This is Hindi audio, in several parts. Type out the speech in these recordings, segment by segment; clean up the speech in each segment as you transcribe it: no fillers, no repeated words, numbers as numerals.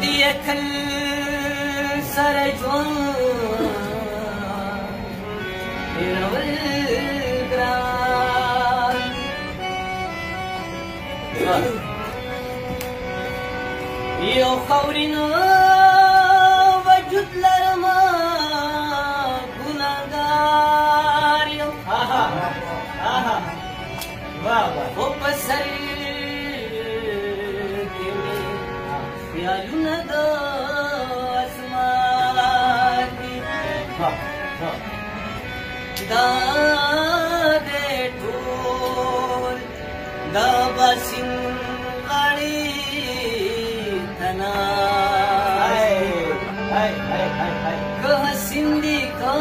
दिए खल सरजों यो खौरिनो वजूद लरमा गुनाहगार यो वो पसर के ख्यालुना दो आसमान दा दे ठोल दा बासिन गाड़ी तना कह सिंधी का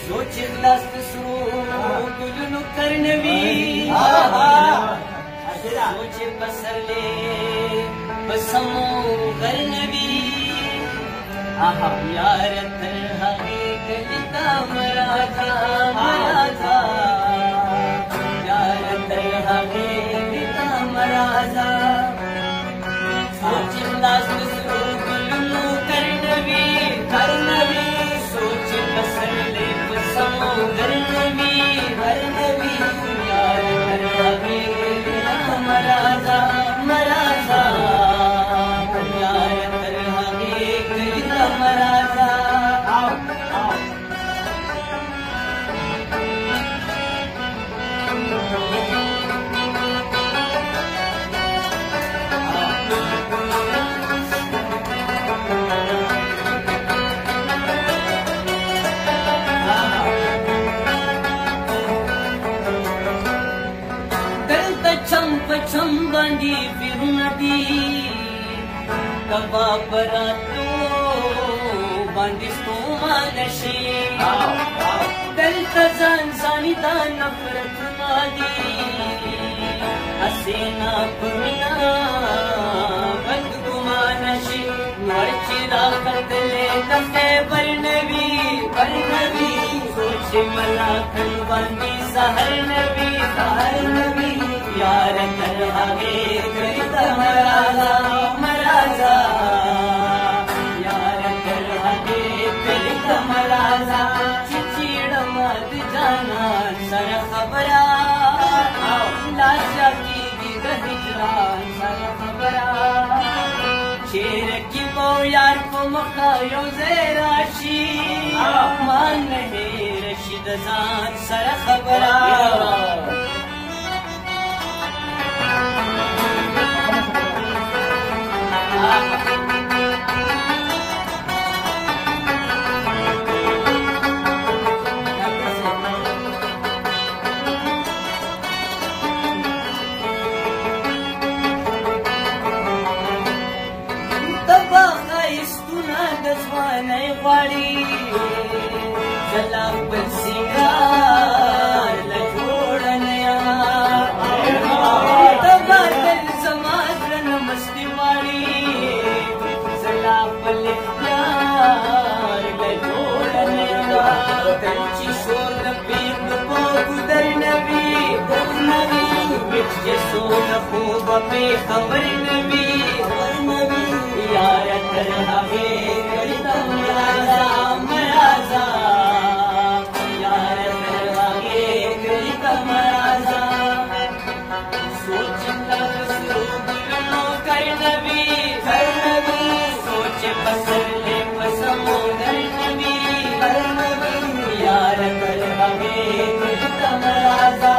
सोच दस्त सो गुलनु करनवी सोच बसरले बसमो करनवी यार तरह कलिता मरा था यार तरह कलिता मरा था सोच दस्त सो गुलनु करनवी सोच बसरले बसमो करनवी यार तरह कलिता मरा था यार तरह कलिता मरा था चम बंदी फिर नदी कबा बरातो बंदिश तो मानशी दिल तजान सानी दा नफरत मादी हसीना पुनिया बंद गुमानशी मर्चिरा कदले दफे बरनवी सोच मला खलवानी सहर नबी यार तरहागे कलिता मराजा यार तरहागे कलिता मराजा चिचिड़ मत जाना सर खबरा लाशा की हिजरा सर खबरा शेर की मो यार को मखायो ज़ेराशी मान है रशीद जान सर खबरा खबर नबी यार तरहागे कलिता मराजा यार तरहागे कलिता मराजा सोच गुलनो कर नबी सोच बसरले बसमो कर नबी यार तरहागे कलिता मराजा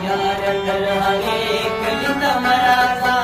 यार तरहागे कलिता मराजा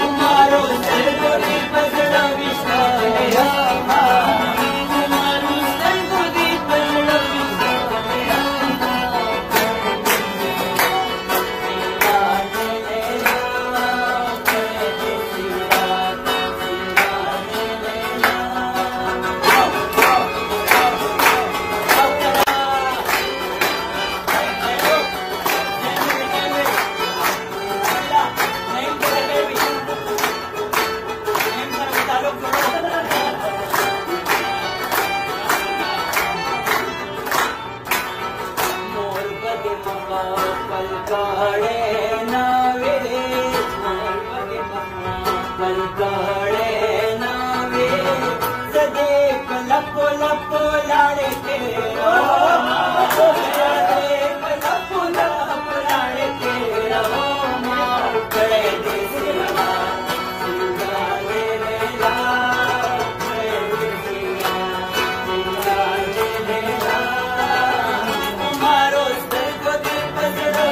Tomorrow, पड़े नावे सदेक लपो लपो लाड़े के सदेक लपो लपो लाड़े के रहो माँ बड़े देसिया सिंगा ले लेला बड़े देसिया सिंगा ले लेला तुम्हारो सर को दे बजरो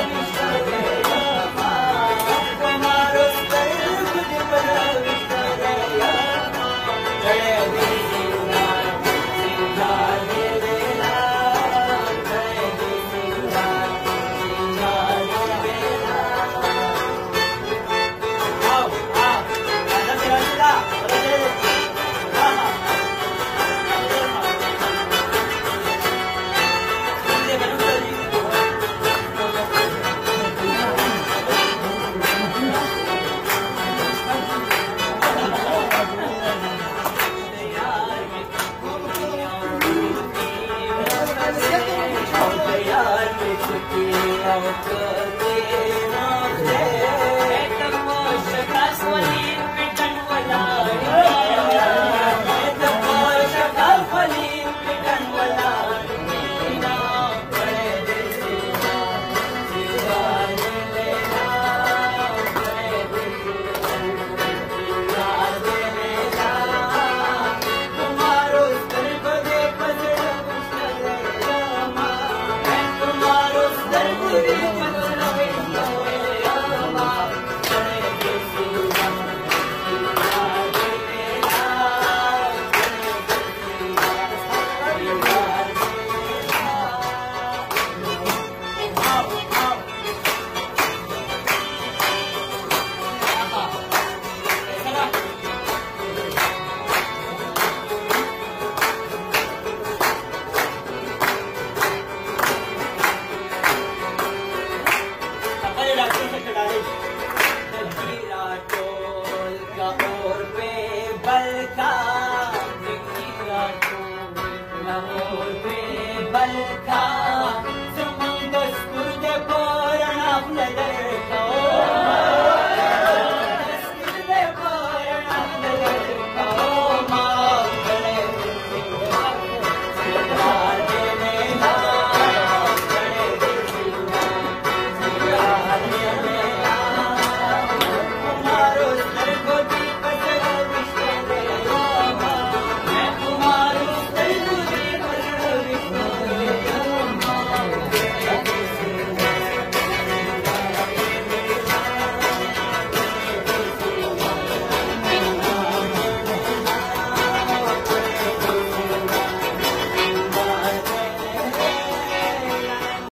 बल का